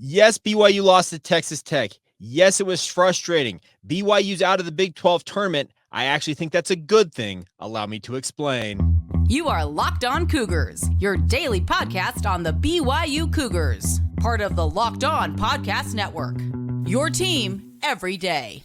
Yes, BYU lost to Texas Tech. Yes, it was frustrating. BYU's out of the Big 12 tournament. I actually think that's a good thing. Allow me to explain. You are Locked On Cougars, your daily podcast on the BYU Cougars, part of the Locked On Podcast Network. Your team every day.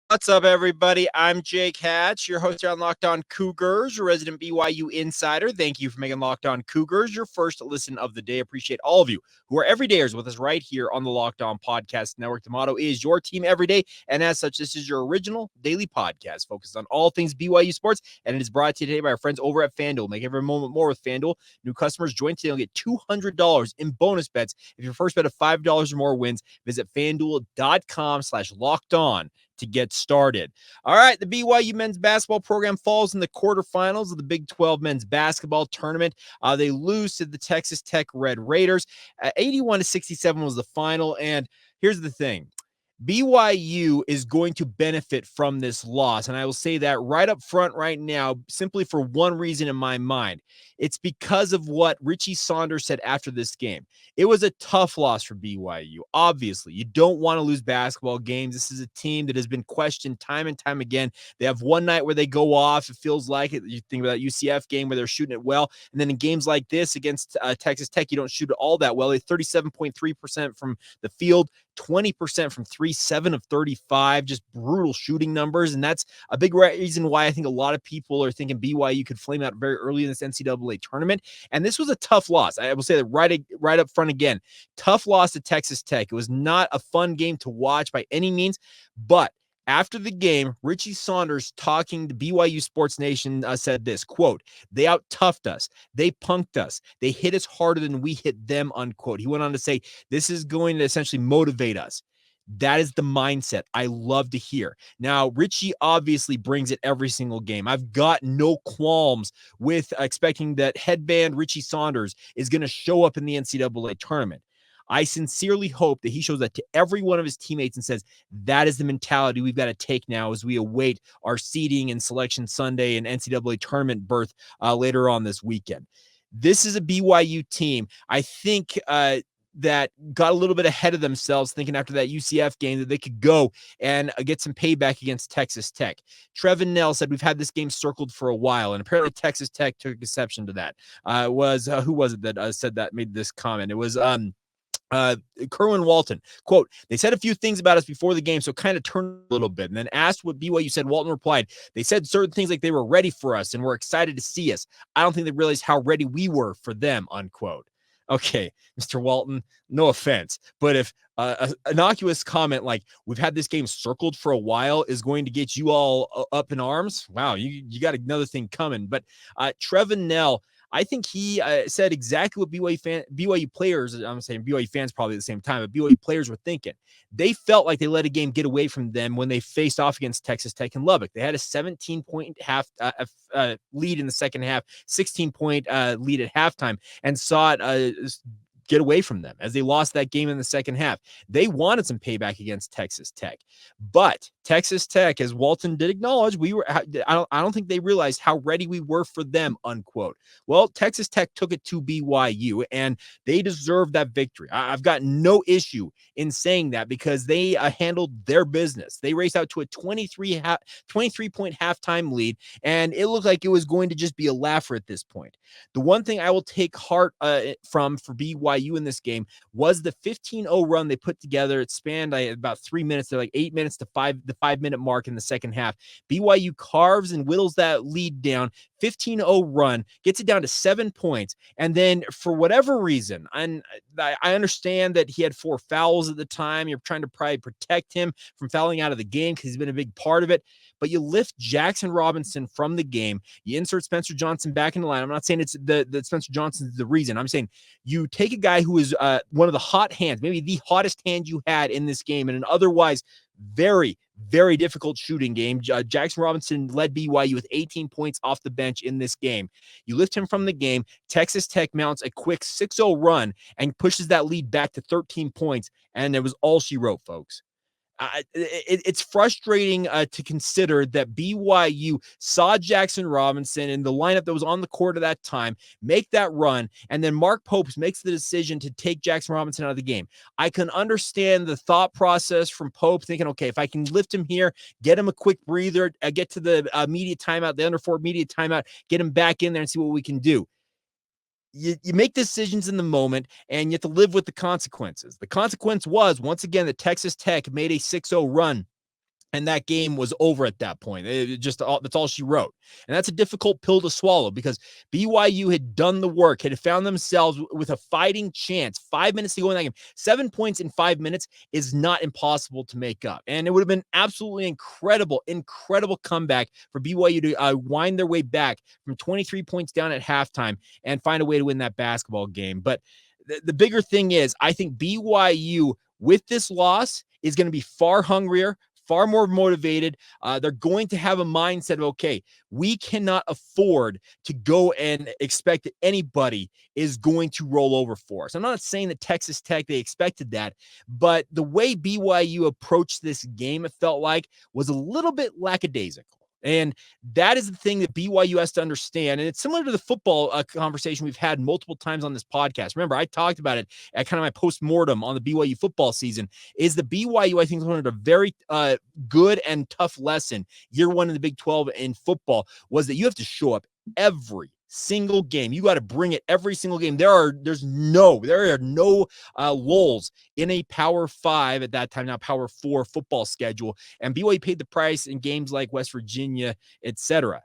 What's up, everybody? I'm Jake Hatch, your host here on Locked On Cougars, your resident BYU insider. Thank you for making Locked On Cougars your first listen of the day. Appreciate all of you who are everydayers with us right here on the Locked On Podcast Network. The motto is your team every day, and as such, this is your original daily podcast focused on all things BYU sports, and it is brought to you today by our friends over at FanDuel. Make every moment more with FanDuel. New customers join today will get $200 in bonus bets if your first bet of $5 or more wins. Visit FanDuel.com/LockedOn to get started. All right, the BYU men's basketball program falls in the quarterfinals of the Big 12 men's basketball tournament. They lose to the Texas Tech Red Raiders. 81-67 was the final, and here's the thing. BYU is going to benefit from this loss, and I will say that right up front right now, simply for one reason in my mind. It's because of what Richie Saunders said after this game. It was a tough loss for BYU. Obviously, you don't want to lose basketball games. This is a team that has been questioned time and time again. They have one night where they go off. It feels like it. You think about that UCF game where they're shooting it well, and then in games like this against Texas Tech, you don't shoot it all that well. They 37.3% from the field, 20% from 3, 7 of 35, just brutal shooting numbers. And that's a big reason why I think a lot of people are thinking BYU could flame out very early in this NCAA tournament. And this was a tough loss. I will say that right up front again, tough loss to Texas Tech. It was not a fun game to watch by any means, but after the game, Richie Saunders, talking to BYU Sports Nation, said this, quote, "They out-toughed us. They punked us. They hit us harder than we hit them," unquote. He went on to say, this is going to essentially motivate us. That is the mindset I love to hear. Now, Richie obviously brings it every single game. I've got no qualms with expecting that headband Richie Saunders is going to show up in the NCAA tournament. I sincerely hope that he shows that to every one of his teammates and says, that is the mentality we've got to take now as we await our seeding and selection Sunday and NCAA tournament berth later on this weekend. This is a BYU team, I think, that got a little bit ahead of themselves, thinking after that UCF game that they could go and get some payback against Texas Tech. Trevin Nell said, we've had this game circled for a while, and apparently Texas Tech took exception to that. Who was it that said that, made this comment? It was Kerwin Walton, quote, "They said a few things about us before the game, so kind of turned a little bit." And then asked what BYU said, Walton replied, "They said certain things like they were ready for us and were excited to see us. I don't think they realized how ready we were for them," unquote. Okay, Mr. Walton, no offense, but if an innocuous comment like, "We've had this game circled for a while," is going to get you all up in arms, wow, you got another thing coming. But Trevin Nell, I think he said exactly what BYU players, I'm saying BYU fans probably at the same time, but BYU players were thinking. They felt like they let a game get away from them when they faced off against Texas Tech and Lubbock. They had a 17-point lead in the second half, 16-point lead at halftime, and saw it get away from them as they lost that game in the second half. They wanted some payback against Texas Tech, but Texas Tech, as Walton did acknowledge, I don't think they realized how ready we were for them, unquote. Well, Texas Tech took it to BYU, and they deserved that victory. I've got no issue in saying that because they handled their business. They raced out to a 23-point halftime lead, and it looked like it was going to just be a laugher at this point. The one thing I will take heart from for BYU in this game was the 15-0 run they put together. It spanned about 3 minutes. They're like 8 minutes to the 5-minute mark in the second half. BYU carves and whittles that lead down. 15-0 run, gets it down to 7 points. And then for whatever reason, and I understand that he had 4 fouls at the time. You're trying to probably protect him from fouling out of the game because he's been a big part of it. but you lift Jaxson Robinson from the game. You insert Spencer Johnson back in the line. I'm not saying it's that Spencer Johnson is the reason. I'm saying you take a guy who is one of the hot hands, maybe the hottest hand you had in this game, in an otherwise very, very difficult shooting game. Jaxson Robinson led BYU with 18 points off the bench in this game. You lift him from the game. Texas Tech mounts a quick 6-0 run and pushes that lead back to 13 points, and it was all she wrote, folks. It's frustrating to consider that BYU saw Jaxson Robinson in the lineup that was on the court at that time make that run, and then Mark Popes makes the decision to take Jaxson Robinson out of the game. I can understand the thought process from Pope thinking, okay, if I can lift him here, get him a quick breather, get to the media timeout, the under 4 media timeout, get him back in there and see what we can do. You make decisions in the moment, and you have to live with the consequences. The consequence was, once again, that Texas Tech made a 6-0 run, and that game was over at that point. That's all she wrote. And that's a difficult pill to swallow, because BYU had done the work, had found themselves with a fighting chance. 5 minutes to go in that game. 7 points in 5 minutes is not impossible to make up. And it would have been absolutely incredible comeback for BYU to wind their way back from 23 points down at halftime and find a way to win that basketball game. But the bigger thing is, I think BYU, with this loss, is going to be far hungrier, far more motivated. They're going to have a mindset of, okay, we cannot afford to go and expect that anybody is going to roll over for us. I'm not saying that Texas Tech, they expected that, but the way BYU approached this game, it felt like, was a little bit lackadaisical. And that is the thing that BYU has to understand. And it's similar to the football conversation we've had multiple times on this podcast. Remember, I talked about it at kind of my post-mortem on the BYU football season, is the BYU, I think, learned a very good and tough lesson year one in the Big 12 in football, was that you have to show up every single game. You got to bring it every single game. There are no lulls in a Power 5 at that time, now Power 4 football schedule. And BYU paid the price in games like West Virginia, etc.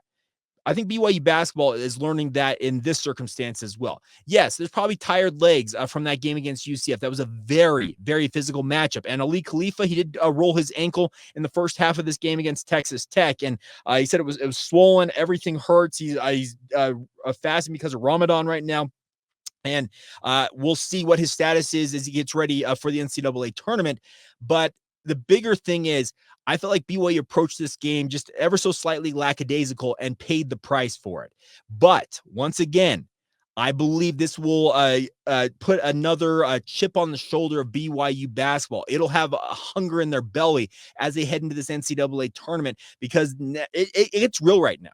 I think BYU basketball is learning that in this circumstance as well. Yes, there's probably tired legs from that game against UCF. That was a very, very physical matchup. And Khalifa, he did roll his ankle in the first half of this game against Texas Tech. And he said it was swollen. Everything hurts. He's fasting because of Ramadan right now. And we'll see what his status is as he gets ready for the NCAA tournament. But the bigger thing is, I felt like BYU approached this game just ever so slightly lackadaisical and paid the price for it. But once again, I believe this will put another chip on the shoulder of BYU basketball. It'll have a hunger in their belly as they head into this NCAA tournament, because it's real right now.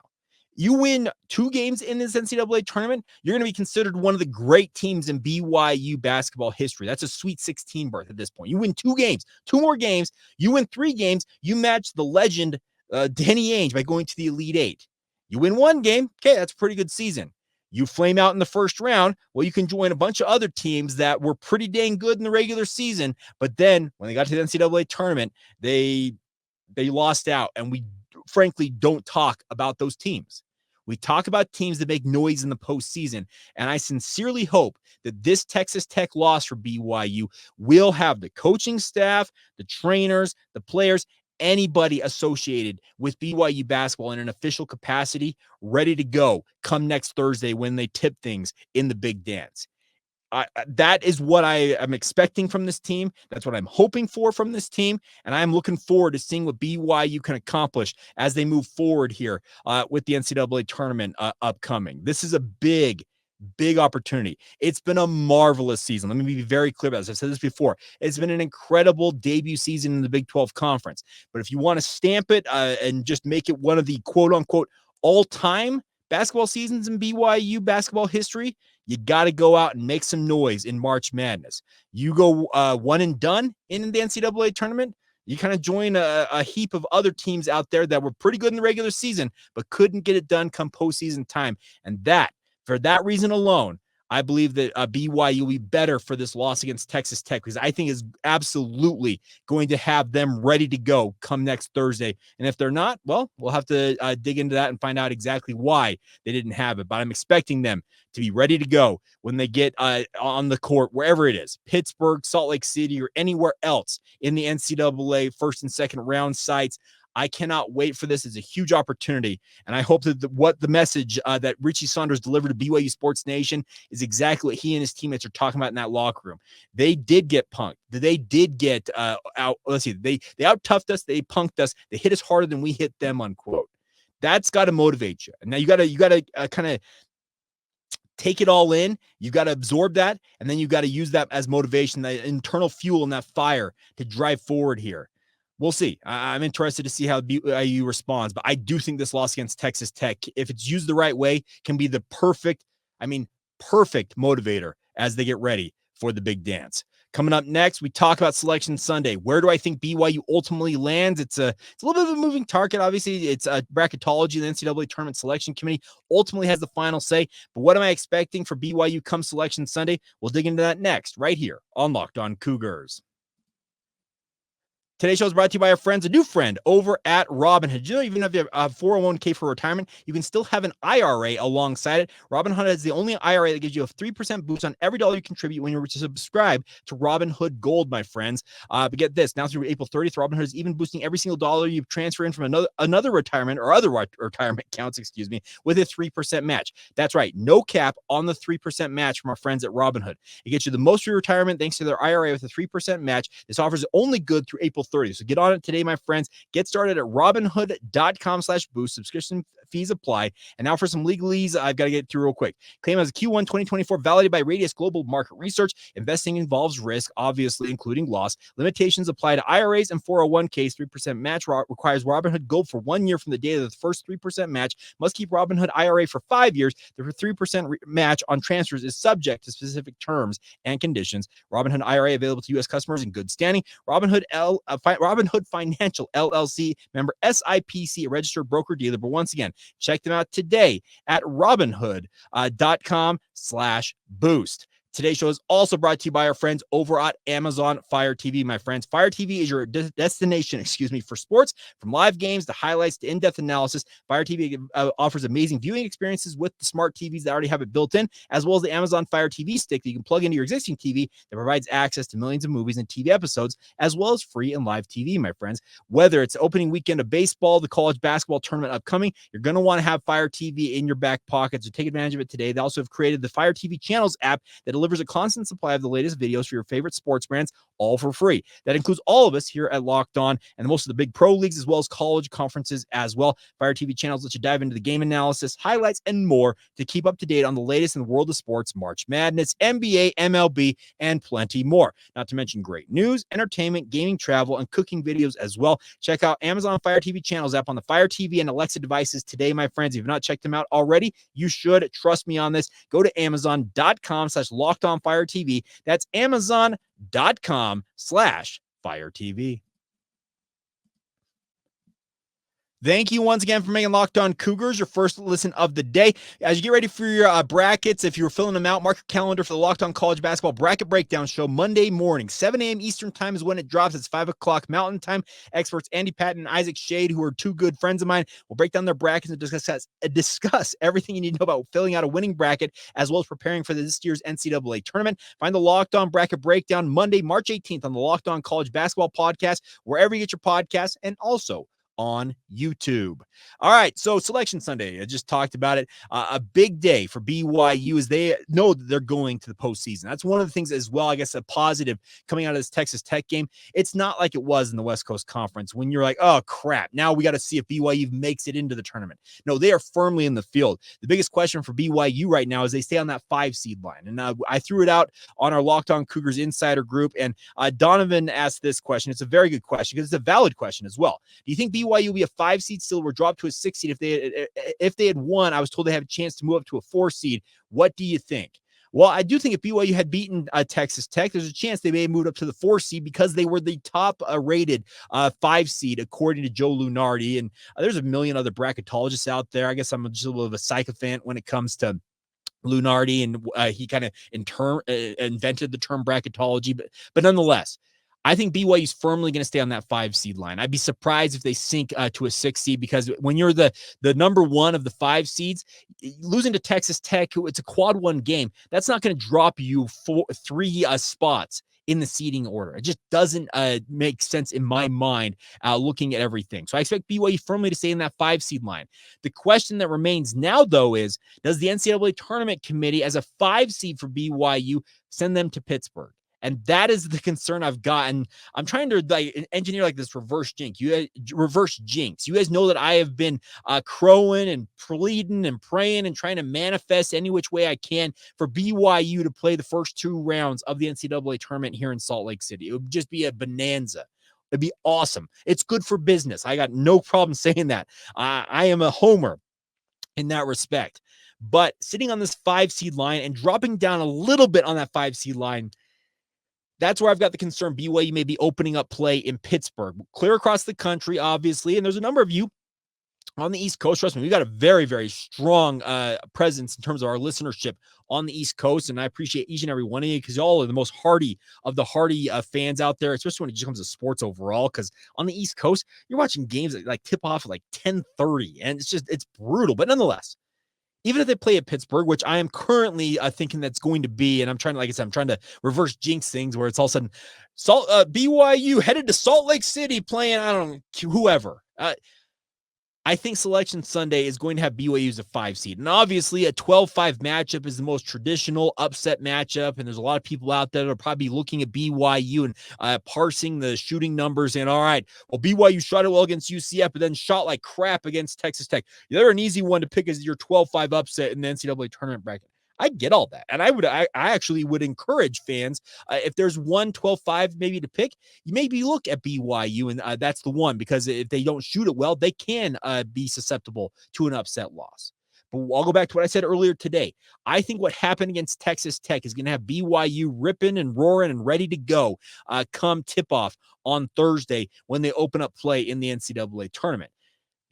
You win 2 games in this NCAA tournament, you're going to be considered one of the great teams in BYU basketball history. That's a Sweet 16 berth at this point. You win 2 games, 2 more games, you win 3 games, you match the legend Danny Ainge by going to the Elite 8. You win 1 game, okay, that's a pretty good season. You flame out in the first round, well, you can join a bunch of other teams that were pretty dang good in the regular season, but then when they got to the NCAA tournament, they lost out, and we frankly don't talk about those teams. We talk about teams that make noise in the postseason, and I sincerely hope that this Texas Tech loss for BYU will have the coaching staff, the trainers, the players, anybody associated with BYU basketball in an official capacity ready to go come next Thursday when they tip things in the big dance. That is what I am expecting from this team. That's what I'm hoping for from this team. And I'm looking forward to seeing what BYU can accomplish as they move forward here with the NCAA tournament upcoming. This is a big opportunity. It's been a marvelous season. Let me be very clear about this. I've said this before. It's been an incredible debut season in the Big 12 Conference. But if you want to stamp it and just make it one of the quote-unquote all-time basketball seasons in BYU basketball history, you got to go out and make some noise in March Madness. You go one and done in the NCAA tournament, you kind of join a heap of other teams out there that were pretty good in the regular season, but couldn't get it done come postseason time. And for that reason alone, I believe that BYU will be better for this loss against Texas Tech, because I think is absolutely going to have them ready to go come next Thursday. And if they're not, well, we'll have to dig into that and find out exactly why they didn't have it. But I'm expecting them to be ready to go when they get on the court, wherever it is, Pittsburgh, Salt Lake City, or anywhere else in the NCAA first and second round sites. I cannot wait for this. It's a huge opportunity. And I hope that what the message that Richie Saunders delivered to BYU Sports Nation is exactly what he and his teammates are talking about in that locker room. They did get punked. They did get out. Let's see. They out-toughed us. They punked us. They hit us harder than we hit them, unquote. That's got to motivate you. And now you got to kind of take it all in. You got to absorb that, and then you got to use that as motivation, that internal fuel and that fire to drive forward here. We'll see. I'm interested to see how BYU responds, but I do think this loss against Texas Tech, if it's used the right way, can be the perfect motivator as they get ready for the big dance. Coming up next, we talk about Selection Sunday. Where do I think BYU ultimately lands? It's a little bit of a moving target. Obviously, it's a bracketology. The NCAA Tournament Selection Committee ultimately has the final say. But what am I expecting for BYU come Selection Sunday? We'll dig into that next, right here on Locked On Cougars. Today's show is brought to you by our friends, a new friend over at Robinhood. You know, even if you have a 401k for retirement, you can still have an IRA alongside it. Robinhood is the only IRA that gives you a 3% boost on every dollar you contribute when you subscribe to Robinhood Gold, my friends. But get this, now through April 30th, Robinhood is even boosting every single dollar you transfer in from another retirement or other retirement accounts, with a 3% match. That's right, no cap on the 3% match from our friends at Robinhood. It gets you the most for your retirement thanks to their IRA with a 3% match. This offer is only good through April 30th. So get on it today, my friends. Get started at robinhood.com/boost. Subscription fees apply. And now for some legalese I've got to get through real quick. Claim as a Q1 2024 validated by Radius Global Market Research. Investing involves risk, obviously, including loss. Limitations apply to IRAs and 401ks. 3% match requires Robinhood Gold for 1 year from the date of the first 3% match. Must keep Robinhood IRA for 5 years. The 3% match on transfers is subject to specific terms and conditions. Robinhood IRA available to U.S. customers in good standing. Robinhood Financial LLC, member SIPC, a registered broker-dealer. But once again, check them out today at robinhood.com/boost. Today's show is also brought to you by our friends over at Amazon Fire TV, my friends. Fire TV is your destination, for sports, from live games to highlights to in-depth analysis. Fire TV offers amazing viewing experiences with the smart TVs that already have it built in, as well as the Amazon Fire TV stick that you can plug into your existing TV that provides access to millions of movies and TV episodes, as well as free and live TV, my friends. Whether it's opening weekend of baseball, the college basketball tournament upcoming, you're going to want to have Fire TV in your back pocket, so take advantage of it today. They also have created the Fire TV Channels app that delivers a constant supply of the latest videos for your favorite sports brands, all for free. That includes all of us here at Locked On and most of the big pro leagues, as well as college conferences as well. Fire TV Channels let you dive into the game analysis, highlights, and more to keep up to date on the latest in the world of sports, March Madness, NBA, MLB, and plenty more. Not to mention great news, entertainment, gaming, travel, and cooking videos as well. Check out Amazon Fire TV Channels app on the Fire TV and Alexa devices today, my friends. If you've not checked them out already, you should. Trust me on this. Go to amazon.com/LockedOnFireTV. That's amazon.com/FireTV. Thank you once again for making Locked On Cougars your first listen of the day. As you get ready for your brackets, if you were filling them out, mark your calendar for the Locked On College Basketball Bracket Breakdown Show Monday morning. 7 a.m. Eastern Time is when it drops. It's 5 o'clock Mountain Time. Experts Andy Patton and Isaac Shade, who are two good friends of mine, will break down their brackets and discuss everything you need to know about filling out a winning bracket, as well as preparing for this year's NCAA Tournament. Find the Locked On Bracket Breakdown Monday, March 18th on the Locked On College Basketball Podcast, wherever you get your podcasts, and also on YouTube. All right, so Selection Sunday, I just talked about it. A big day for BYU as they know that they're going to the postseason. That's one of the things as well, I guess, a positive coming out of this Texas Tech game. It's not like it was in the West Coast Conference when you're like, oh, crap, now we got to see if BYU makes it into the tournament. No, they are firmly in the field. The biggest question for BYU right now is they stay on that 5 seed line. And I threw it out on our Locked On Cougars Insider group, and Donovan asked this question. It's a very good question because it's a valid question as well. Do you think BYU will be a 5 seed still or drop to a 6 seed? If they had won, I was told they have a chance to move up to a 4 seed. What do you think? Well, I do think if BYU had beaten Texas Tech, there's a chance they may have moved up to the 4 seed because they were the top rated 5 seed, according to Joe Lunardi. And there's a million other bracketologists out there. I guess I'm just a little bit of a sycophant when it comes to Lunardi, and he kind of invented the term bracketology. But nonetheless, I think BYU is firmly going to stay on that 5 seed line. I'd be surprised if they sink to a 6 seed, because when you're the number one of the 5 seeds, losing to Texas Tech, it's a quad 1 game. That's not going to drop you 3 spots in the seeding order. It just doesn't make sense in my mind looking at everything. So I expect BYU firmly to stay in that 5 seed line. The question that remains now, though, is does the NCAA Tournament Committee, as a 5 seed for BYU, send them to Pittsburgh? And that is the concern I've gotten. I'm trying to engineer this reverse jinx. You guys know that I have been crowing and pleading and praying and trying to manifest any which way I can for BYU to play the first 2 rounds of the NCAA tournament here in Salt Lake City. It would just be a bonanza. It'd be awesome. It's good for business. I got no problem saying that. I am a homer in that respect. But sitting on this 5 seed line and dropping down a little bit on that 5 seed line, that's where I've got the concern BYU may be opening up play in Pittsburgh. Clear across the country, obviously, and there's a number of you on the East Coast. Trust me, we got a very, very strong presence in terms of our listenership on the East Coast, and I appreciate each and every one of you because y'all are the most hardy of the hardy fans out there, especially when it just comes to sports overall, because on the East Coast, you're watching games that tip off at 10:30, and it's brutal. But nonetheless, even if they play at Pittsburgh, which I am currently thinking that's going to be, and I'm trying to reverse jinx things where it's all of a sudden BYU headed to Salt Lake City playing, I don't know, whoever. I think Selection Sunday is going to have BYU as a 5 seed. And obviously a 12-5 matchup is the most traditional upset matchup. And there's a lot of people out there that are probably looking at BYU and parsing the shooting numbers and all right, well, BYU shot it well against UCF, but then shot like crap against Texas Tech. They're an easy one to pick as your 12-5 upset in the NCAA tournament bracket. I get all that. And I actually would encourage fans, if there's one 12-5 maybe to pick, you maybe look at BYU, and that's the one, because if they don't shoot it well, they can be susceptible to an upset loss. But I'll go back to what I said earlier today. I think what happened against Texas Tech is going to have BYU ripping and roaring and ready to go come tip-off on Thursday when they open up play in the NCAA tournament.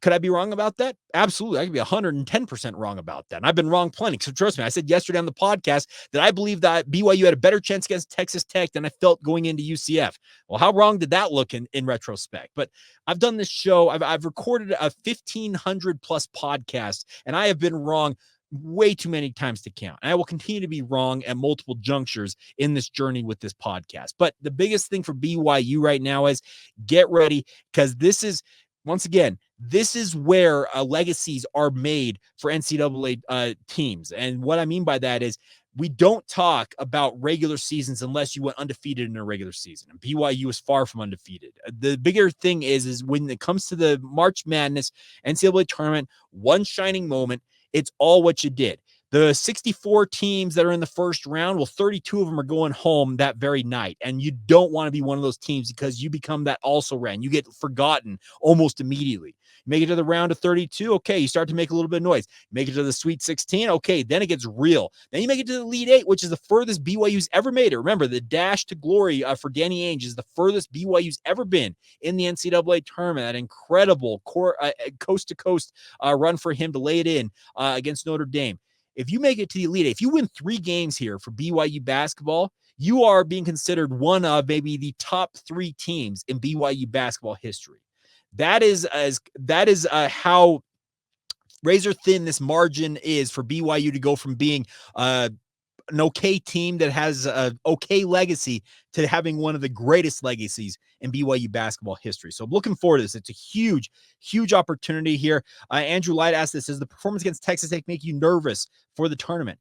Could I be wrong about that? Absolutely. I could be 110% wrong about that. And I've been wrong plenty. So trust me, I said yesterday on the podcast that I believe that BYU had a better chance against Texas Tech than I felt going into UCF. Well, how wrong did that look in retrospect? But I've done this show. I've recorded a 1,500 plus podcast, and I have been wrong way too many times to count. And I will continue to be wrong at multiple junctures in this journey with this podcast. But the biggest thing for BYU right now is get ready, because this is, once again, this is where legacies are made for NCAA teams. And what I mean by that is we don't talk about regular seasons unless you went undefeated in a regular season. And BYU is far from undefeated. The bigger thing is when it comes to the March Madness NCAA tournament, one shining moment, it's all what you did. The 64 teams that are in the first round, well, 32 of them are going home that very night. And you don't want to be one of those teams because you become that also ran. You get forgotten almost immediately. Make it to the round of 32. Okay, you start to make a little bit of noise. Make it to the Sweet 16. Okay, then it gets real. Then you make it to the Elite 8, which is the furthest BYU's ever made it. Remember, the dash to glory for Danny Ainge is the furthest BYU's ever been in the NCAA tournament. That incredible coast-to-coast run for him to lay it in against Notre Dame. If you make it to the Elite Eight, if you win 3 games here for BYU basketball, you are being considered one of maybe the top 3 teams in BYU basketball history. That is how razor thin this margin is for BYU to go from being an okay team that has an okay legacy to having one of the greatest legacies in BYU basketball history. So I'm looking forward to this. It's a huge, huge opportunity here. Andrew Light asked this, does the performance against Texas Tech make you nervous for the tournament?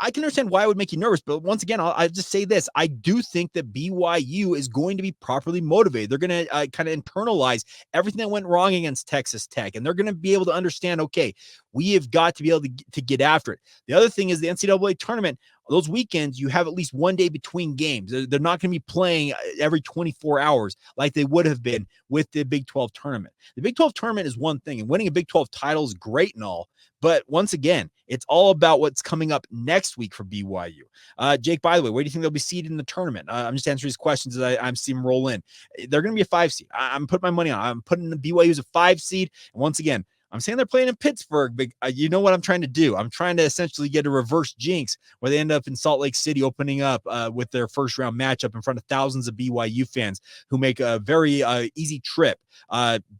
I can understand why it would make you nervous, but once again, I'll just say this. I do think that BYU is going to be properly motivated. They're going to kind of internalize everything that went wrong against Texas Tech, and they're going to be able to understand, okay, we have got to be able to get after it. The other thing is the NCAA tournament, those weekends, you have at least one day between games. They're not going to be playing every 24 hours like they would have been with the Big 12 tournament. The Big 12 tournament is one thing, and winning a Big 12 title is great and all, but once again, it's all about what's coming up next week for BYU. Jake, by the way, where do you think they'll be seeded in the tournament? I'm just answering these questions as I'm seeing them roll in. They're going to be a 5 seed. I'm putting my money on. I'm putting the BYU as a 5 seed. And once again, I'm saying they're playing in Pittsburgh, but you know what I'm trying to do? I'm trying to essentially get a reverse jinx where they end up in Salt Lake City opening up with their first round matchup in front of thousands of BYU fans who make a very easy trip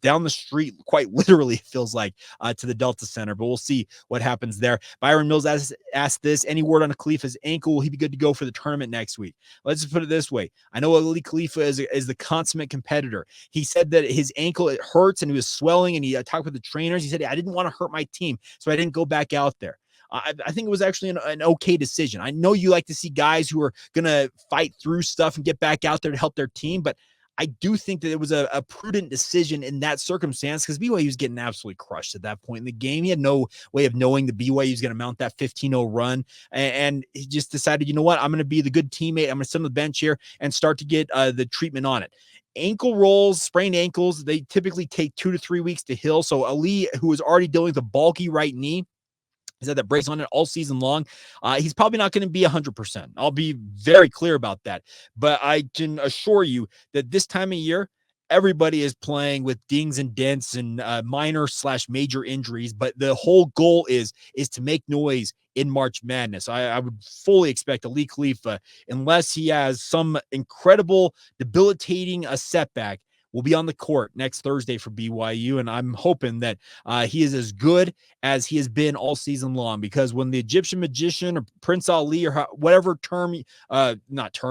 down the street, quite literally, it feels like, to the Delta Center. But we'll see what happens there. Byron Mills asked this: any word on Khalifa's ankle? Will he be good to go for the tournament next week? Let's just put it this way. I know Ali Khalifa is the consummate competitor. He said that his ankle, it hurts and he was swelling, and he talked with the trainers. He said, I didn't want to hurt my team, so I didn't go back out there. I think it was actually an okay decision. I know you like to see guys who are going to fight through stuff and get back out there to help their team, but I do think that it was a prudent decision in that circumstance because BYU was getting absolutely crushed at that point in the game. He had no way of knowing that BYU was going to mount that 15-0 run, and he just decided, you know what, I'm going to be the good teammate. I'm going to sit on the bench here and start to get the treatment on it. Ankle rolls, sprained ankles, they typically take 2 to 3 weeks to heal. So Ali, who is already dealing with a bulky right knee, he said that breaks on it all season long. He's probably not going to be 100%. I'll be very clear about that. But I can assure you that this time of year, everybody is playing with dings and dents and minor/major injuries. But the whole goal is to make noise in March Madness. I would fully expect Ali Khalifa, unless he has some incredible, debilitating setback, will be on the court next Thursday for BYU. And I'm hoping that he is as good as he has been all season long, because when the Egyptian magician or Prince Ali or whatever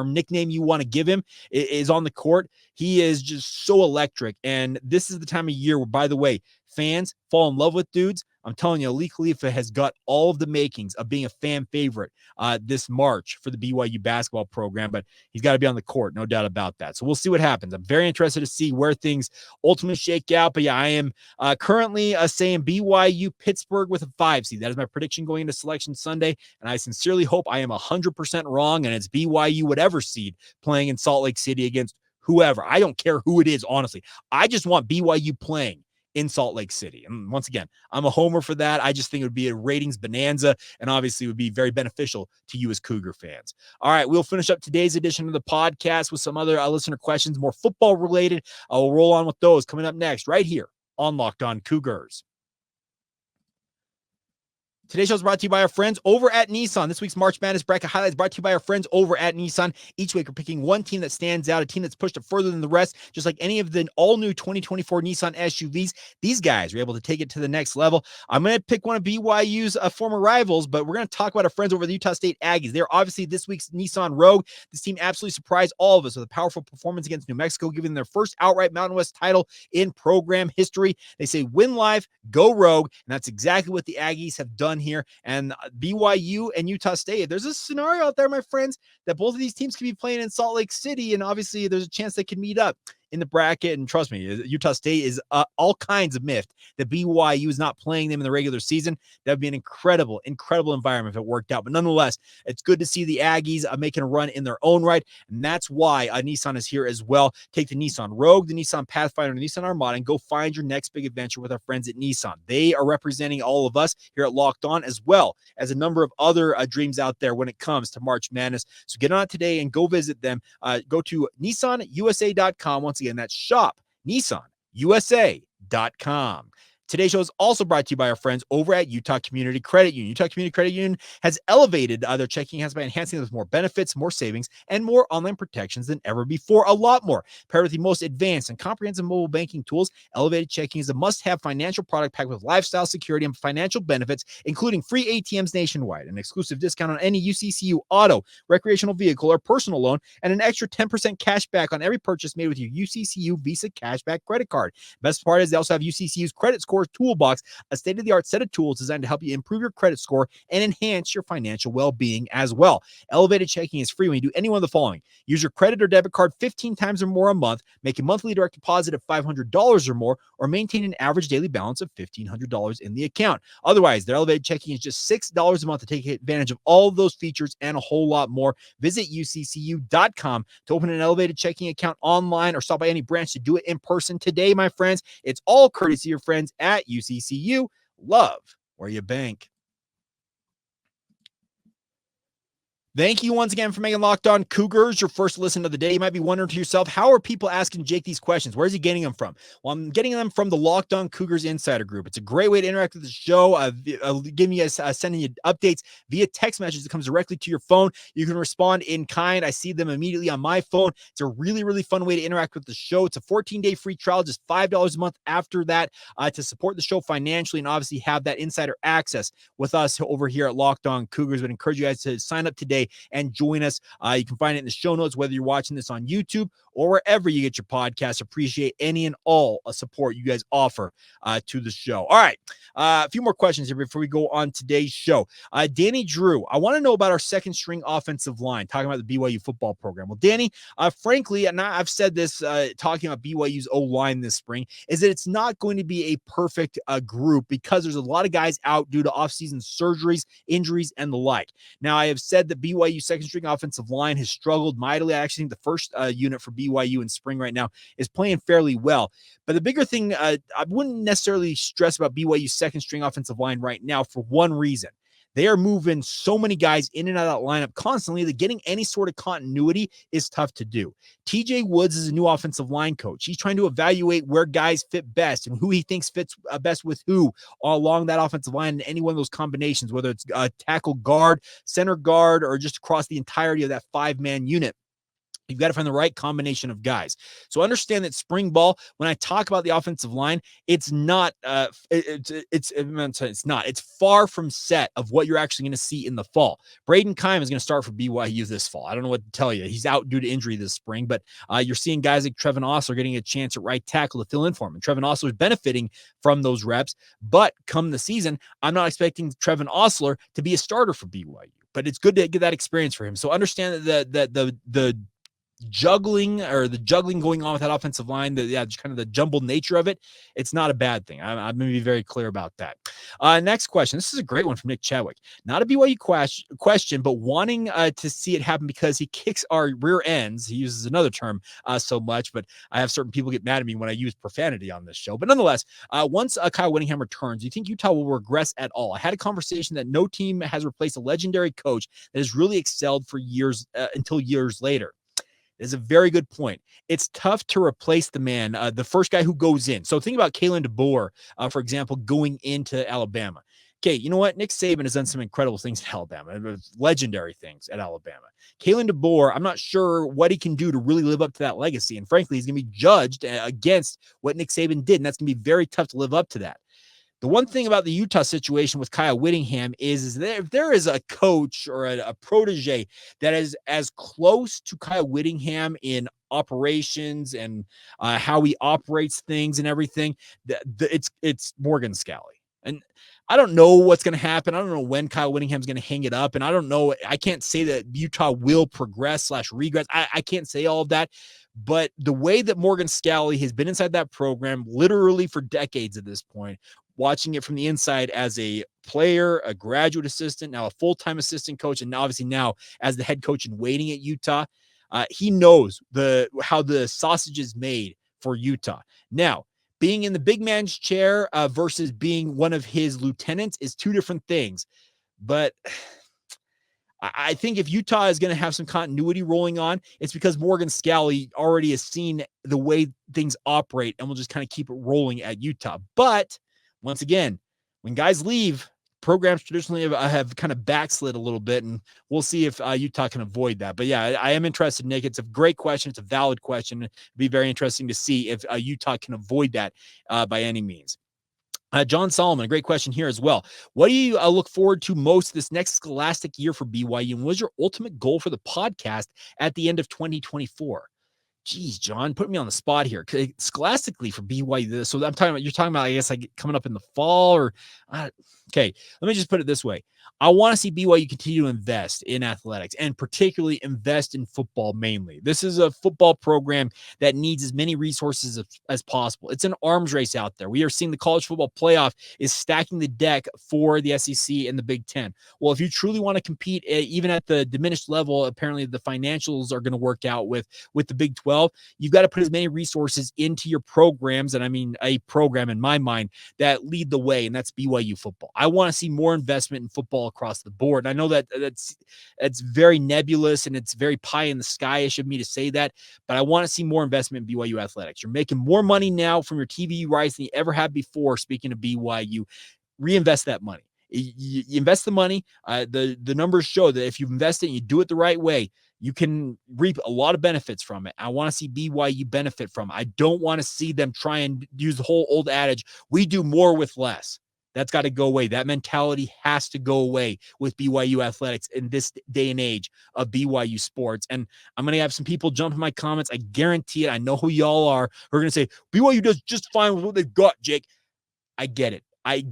nickname you want to give him is on the court, he is just so electric. And this is the time of year where, by the way, fans fall in love with dudes. I'm telling you, Ali Khalifa has got all of the makings of being a fan favorite this March for the BYU basketball program, but he's got to be on the court, no doubt about that. So we'll see what happens. I'm very interested to see where things ultimately shake out. But yeah, I am currently saying BYU Pittsburgh with a 5 seed. That is my prediction going into Selection Sunday, and I sincerely hope I am 100% wrong, and it's BYU whatever seed playing in Salt Lake City against whoever. I don't care who it is, honestly. I just want BYU playing in Salt Lake City. And once again, I'm a homer for that. I just think it would be a ratings bonanza, and obviously would be very beneficial to you as Cougar fans. All right, we'll finish up today's edition of the podcast with some other listener questions, more football related. I'll roll on with those coming up next right here on Locked On Cougars. Today's show is brought to you by our friends over at Nissan. This week's March Madness bracket highlights brought to you by our friends over at Nissan. Each week we're picking one team that stands out, a team that's pushed it further than the rest, just like any of the all-new 2024 Nissan SUVs. These guys are able to take it to the next level. I'm going to pick one of BYU's former rivals, but we're going to talk about our friends over the Utah State Aggies. They're obviously this week's Nissan Rogue. This team absolutely surprised all of us with a powerful performance against New Mexico, giving their first outright Mountain West title in program history. They say win live, go Rogue, and that's exactly what the Aggies have done here. And BYU and Utah State, there's a scenario out there, my friends, that both of these teams could be playing in Salt Lake City, and obviously there's a chance they could meet up in the bracket. And trust me, Utah State is all kinds of miffed that BYU is not playing them in the regular season. That would be an incredible environment if it worked out. But nonetheless, it's good to see the Aggies making a run in their own right, and that's why Nissan is here as well. Take the Nissan Rogue, the Nissan Pathfinder, and the Nissan Armada, and go find your next big adventure with our friends at Nissan. They are representing all of us here at Locked On, as well as a number of other dreams out there when it comes to March Madness. So get on it today and go visit them. Go to NissanUSA.com. Once again, that's shop NissanUSA.com. Today's show is also brought to you by our friends over at Utah Community Credit Union. Utah Community Credit Union has elevated their checking accounts by enhancing them with more benefits, more savings, and more online protections than ever before. A lot more. Paired with the most advanced and comprehensive mobile banking tools, Elevated Checking is a must-have financial product packed with lifestyle security and financial benefits, including free ATMs nationwide, an exclusive discount on any UCCU auto, recreational vehicle, or personal loan, and an extra 10% cash back on every purchase made with your UCCU Visa Cashback credit card. Best part is they also have UCCU's Credit Score Toolbox, a state-of-the-art set of tools designed to help you improve your credit score and enhance your financial well-being as well. Elevated Checking is free when you do any one of the following: use your credit or debit card 15 times or more a month, make a monthly direct deposit of $500 or more, or maintain an average daily balance of $1,500 in the account. Otherwise, their Elevated Checking is just $6 a month to take advantage of all of those features and a whole lot more. Visit UCCU.com to open an Elevated Checking account online, or stop by any branch to do it in person today, my friends. It's all courtesy of your friends at UCCU. Love where you bank. Thank you once again for making Locked On Cougars your first listen of the day. You might be wondering to yourself, how are people asking Jake these questions? Where's he getting them from? Well, I'm getting them from the Locked On Cougars Insider Group. It's a great way to interact with the show, giving you sending you updates via text message that comes directly to your phone. You can respond in kind. I see them immediately on my phone. It's a really, really fun way to interact with the show. It's a 14-day free trial, just $5 a month after that to support the show financially and obviously have that insider access with us over here at Locked On Cougars. Would encourage you guys to sign up today and join us. You can find it in the show notes, whether you're watching this on YouTube or wherever you get your podcasts. Appreciate any and all support you guys offer to the show. All right. A few more questions here before we go on today's show. Danny Drew, I want to know about our second string offensive line, talking about the BYU football program. Well, Danny, frankly, and I've said this talking about BYU's O-line this spring, is that it's not going to be a perfect group because there's a lot of guys out due to offseason surgeries, injuries, and the like. Now, I have said that BYU second string offensive line has struggled mightily. I actually think the first unit for BYU in spring right now is playing fairly well. But the bigger thing, I wouldn't necessarily stress about BYU's second string offensive line right now for one reason. They are moving so many guys in and out of that lineup constantly that getting any sort of continuity is tough to do. TJ Woods is a new offensive line coach. He's trying to evaluate where guys fit best and who he thinks fits best with who along that offensive line in any one of those combinations, whether it's tackle guard, center guard, or just across the entirety of that 5-man unit. You've got to find the right combination of guys. So understand that spring ball, when I talk about the offensive line, it's not, it's far from set of what you're actually going to see in the fall. Braden Keim is going to start for BYU this fall. I don't know what to tell you. He's out due to injury this spring, but you're seeing guys like Trevin Osler getting a chance at right tackle to fill in for him. And Trevin Osler is benefiting from those reps, but come the season, I'm not expecting Trevin Osler to be a starter for BYU, but it's good to get that experience for him. So understand that the juggling going on with that offensive line, just kind of the jumbled nature of it, it's not a bad thing. I'm going to be very clear about that. Next question. This is a great one from Nick Chadwick. Not a BYU question, but wanting to see it happen because he kicks our rear ends. He uses another term so much, but I have certain people get mad at me when I use profanity on this show. But nonetheless, once Kyle Whittingham returns, do you think Utah will regress at all? I had a conversation that no team has replaced a legendary coach that has really excelled for years until years later. Is a very good point. It's tough to replace the man, the first guy who goes in. So think about Kalen DeBoer, for example, going into Alabama. Okay, you know what? Nick Saban has done some incredible things at Alabama, legendary things at Alabama. Kalen DeBoer, I'm not sure what he can do to really live up to that legacy. And frankly, he's going to be judged against what Nick Saban did. And that's going to be very tough to live up to that. The one thing about the Utah situation with Kyle Whittingham is that if there is a coach or a protege that is as close to Kyle Whittingham in operations and how he operates things and everything, it's Morgan Scalley. And I don't know what's going to happen. I don't know when Kyle Whittingham's going to hang it up. And I don't know. I can't say that Utah will progress / regress. I can't say all of that. But the way that Morgan Scalley has been inside that program literally for decades at this point, watching it from the inside as a player, a graduate assistant, now a full-time assistant coach, and obviously now as the head coach in waiting at Utah, he knows how the sausage is made for Utah. Now, being in the big man's chair versus being one of his lieutenants is two different things. But I think if Utah is going to have some continuity rolling on, it's because Morgan Scalley already has seen the way things operate and will just kind of keep it rolling at Utah. But once again, when guys leave, programs traditionally have kind of backslid a little bit, and we'll see if Utah can avoid that. But yeah, I am interested, Nick. It's a great question. It's a valid question. It'd be very interesting to see if Utah can avoid that by any means. John Solomon, a great question here as well. What do you look forward to most this next scholastic year for BYU? And what is your ultimate goal for the podcast at the end of 2024? Geez, John, put me on the spot here. Scholastically for BYU, so you're talking about, I guess, like coming up in the fall or, okay, let me just put it this way. I want to see BYU continue to invest in athletics and particularly invest in football mainly. This is a football program that needs as many resources as possible. It's an arms race out there. We are seeing the college football playoff is stacking the deck for the SEC and the Big Ten. Well, if you truly want to compete, even at the diminished level, apparently the financials are going to work out with the Big 12. You've got to put as many resources into your programs, and I mean a program in my mind that lead the way, and that's BYU football. I want to see more investment in football football across the board. And I know that that's very nebulous and it's very pie in the sky-ish of me to say that, but I want to see more investment in BYU athletics. You're making more money now from your TV rights than you ever have before. Speaking of BYU, reinvest that money. You invest the money. The numbers show that if you invest it and you do it the right way, you can reap a lot of benefits from it. I want to see BYU benefit from it. I don't want to see them try and use the whole old adage, we do more with less. That's got to go away. That mentality has to go away with BYU athletics in this day and age of BYU sports. And I'm going to have some people jump in my comments. I guarantee it. I know who y'all are. Who are going to say, BYU does just fine with what they've got, Jake. I get it. I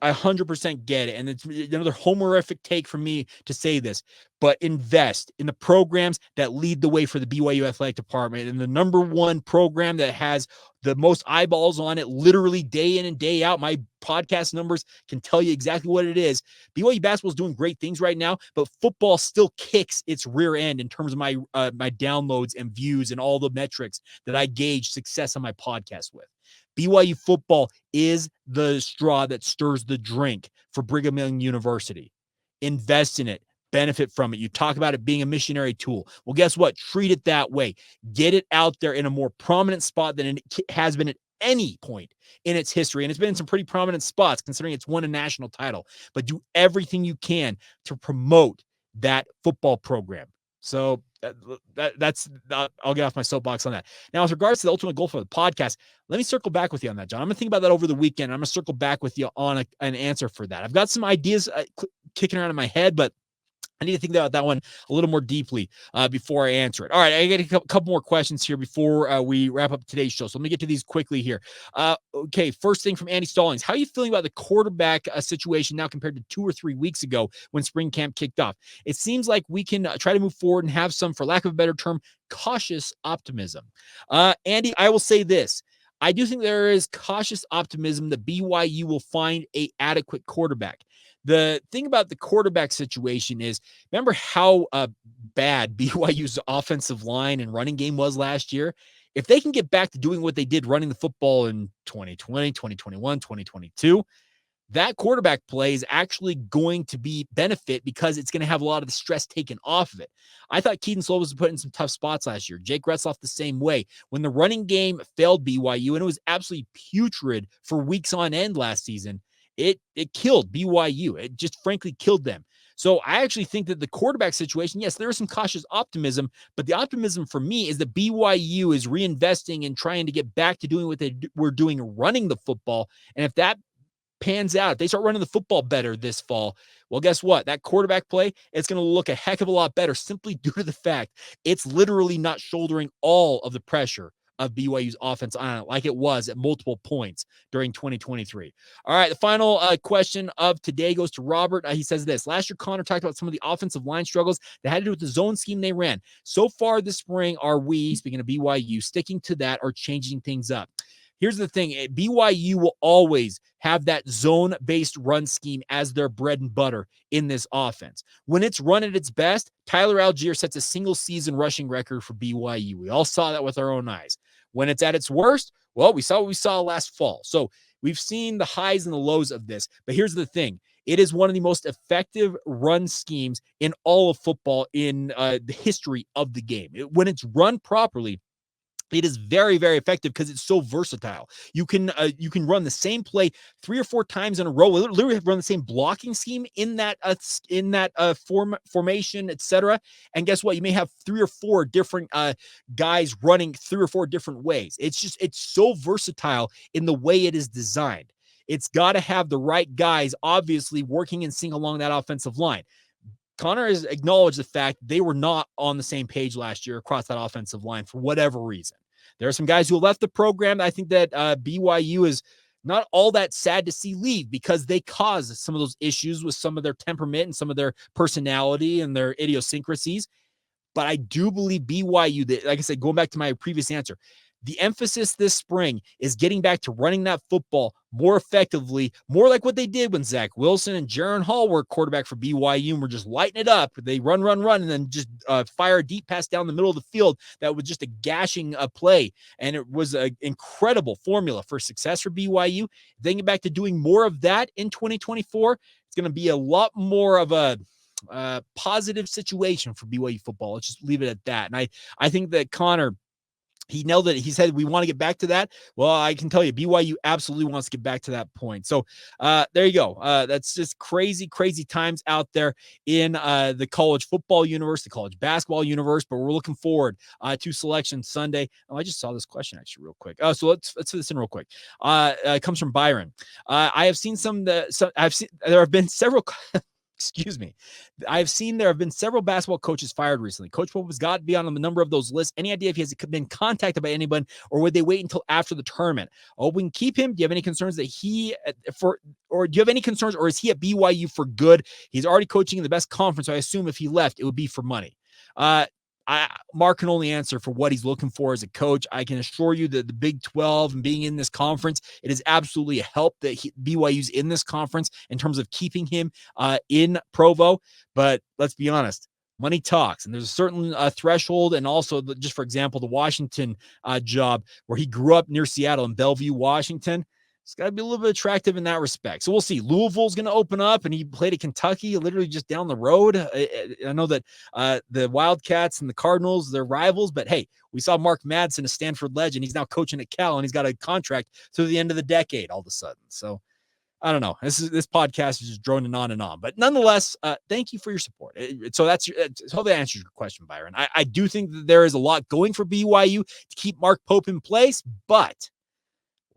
100% get it. And it's another homerific take for me to say this, but invest in the programs that lead the way for the BYU athletic department. And the number one program that has the most eyeballs on it, literally day in and day out. My podcast numbers can tell you exactly what it is. BYU basketball is doing great things right now, but football still kicks its rear end in terms of my downloads and views and all the metrics that I gauge success on my podcast with. BYU football is the straw that stirs the drink for Brigham Young University. Invest in it. Benefit from it. You talk about it being a missionary tool. Well, guess what? Treat it that way. Get it out there in a more prominent spot than it has been at any point in its history. And it's been in some pretty prominent spots considering it's won a national title. But do everything you can to promote that football program. So that's I'll get off my soapbox on that. Now, with regards to the ultimate goal for the podcast, let me circle back with you on that, John. I'm going to think about that over the weekend. I'm going to circle back with you on an answer for that. I've got some ideas kicking around in my head, but I need to think about that one a little more deeply before I answer it. All right, I got a couple more questions here before we wrap up today's show. So let me get to these quickly here. Okay, first thing from Andy Stallings. How are you feeling about the quarterback situation now compared to 2 or 3 weeks ago when spring camp kicked off? It seems like we can try to move forward and have some, for lack of a better term, cautious optimism. Andy, I will say this. I do think there is cautious optimism that BYU will find an adequate quarterback. The thing about the quarterback situation is, remember how bad BYU's offensive line and running game was last year? If they can get back to doing what they did running the football in 2020, 2021, 2022, that quarterback play is actually going to be benefit because it's going to have a lot of the stress taken off of it. I thought Keaton Slovis was put in some tough spots last year. Jake Retzloff the same way. When the running game failed BYU, and it was absolutely putrid for weeks on end last season, it killed BYU. It just frankly killed them. So I actually think that the quarterback situation, yes, there is some cautious optimism, but the optimism for me is that BYU is reinvesting and trying to get back to doing what they were doing running the football. And if that pans out, if they start running the football better this fall, well, guess what? That quarterback play, it's going to look a heck of a lot better simply due to the fact it's literally not shouldering all of the pressure of BYU's offense on it like it was at multiple points during 2023. All right, the final question of today goes to Robert. He says this. Last year, Connor talked about some of the offensive line struggles that had to do with the zone scheme they ran. So far this spring, are we, speaking of BYU, sticking to that or changing things up? Here's the thing. BYU will always have that zone-based run scheme as their bread and butter in this offense. When it's run at its best, Tyler Algier sets a single-season rushing record for BYU. We all saw that with our own eyes. When it's at its worst, well, we saw what we saw last fall. So we've seen the highs and the lows of this. But here's the thing. It is one of the most effective run schemes in all of football in the history of the game. When it's run properly, it is very, very effective because it's so versatile. You can run the same play 3 or 4 times in a row. Literally run the same blocking scheme in that formation, etc. And guess what? You may have 3 or 4 different guys running 3 or 4 different ways. It's so versatile in the way it is designed. It's got to have the right guys, obviously, working in sync along that offensive line. Connor has acknowledged the fact they were not on the same page last year across that offensive line for whatever reason. There are some guys who left the program. I think that BYU is not all that sad to see leave because they caused some of those issues with some of their temperament and some of their personality and their idiosyncrasies. But I do believe BYU, that, like I said, going back to my previous answer, The emphasis this spring is getting back to running that football more effectively, more like what they did when Zach Wilson and Jaron Hall were quarterback for BYU and were just lighting it up. They run, and then just fire a deep pass down the middle of the field that was just a gashing play. And it was an incredible formula for success for BYU. They get back to doing more of that in 2024. It's going to be a lot more of a positive situation for BYU football. Let's just leave it at that. And I think that Connor, he nailed it. He said, we want to get back to that. Well, I can tell you, BYU absolutely wants to get back to that point. So there you go. That's just crazy, crazy times out there in the college football universe, the college basketball universe, but we're looking forward to Selection Sunday. Oh, I just saw this question actually real quick. So let's fit this in real quick. It comes from Byron. I have seen there have been several excuse me. I've seen there have been several basketball coaches fired recently. Coach Pope has got to be on the number of those lists. Any idea if he has been contacted by anyone, or would they wait until after the tournament? Oh, we can keep him. Do you have any concerns that or do you have any concerns, or is he at BYU for good? He's already coaching in the best conference. So I assume if he left, it would be for money. Mark can only answer for what he's looking for as a coach. I can assure you that the Big 12 and being in this conference, it is absolutely a help that BYU's in this conference in terms of keeping him in Provo. But let's be honest, money talks, and there's a certain threshold. And also, just for example, the Washington job where he grew up near Seattle in Bellevue, Washington. It's got to be a little bit attractive in that respect. So we'll see. Louisville's going to open up, and he played at Kentucky, literally just down the road. I know that the Wildcats and the Cardinals, they're rivals, but hey, we saw Mark Madsen, a Stanford legend. He's now coaching at Cal, and he's got a contract through the end of the decade all of a sudden. So I don't know. This podcast is just droning on and on. But nonetheless, thank you for your support. So hope that answers your question, Byron. I do think that there is a lot going for BYU to keep Mark Pope in place, but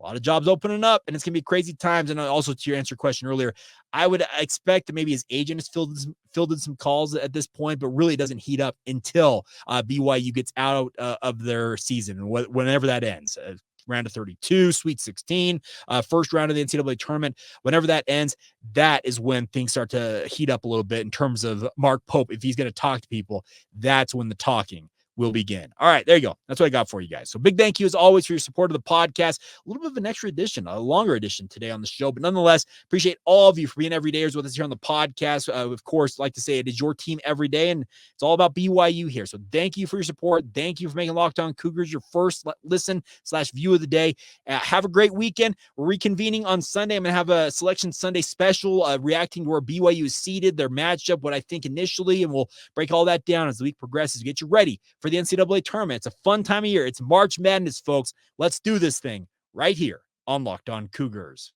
a lot of jobs opening up, and it's going to be crazy times. And also, to answer your question earlier, I would expect that maybe his agent has filled in some calls at this point, but really doesn't heat up until BYU gets out of their season, whenever that ends. Round of 32, Sweet 16, first round of the NCAA tournament. Whenever that ends, that is when things start to heat up a little bit in terms of Mark Pope. If he's going to talk to people, that's when the talking will begin. All right, there you go. That's what I got for you guys. So big thank you as always for your support of the podcast. A little bit of an extra edition, a longer edition today on the show, but nonetheless, appreciate all of you for being everydayers with us here on the podcast. Of course, like to say it is your team every day, and it's all about BYU here. So thank you for your support. Thank you for making Locked On Cougars your first listen/view of the day. Have a great weekend. We're reconvening on Sunday. I'm going to have a Selection Sunday special reacting to where BYU is seated, their matchup, what I think initially, and we'll break all that down as the week progresses to get you ready for the NCAA tournament. It's a fun time of year. It's March Madness, folks. Let's do this thing right here on Locked On Cougars.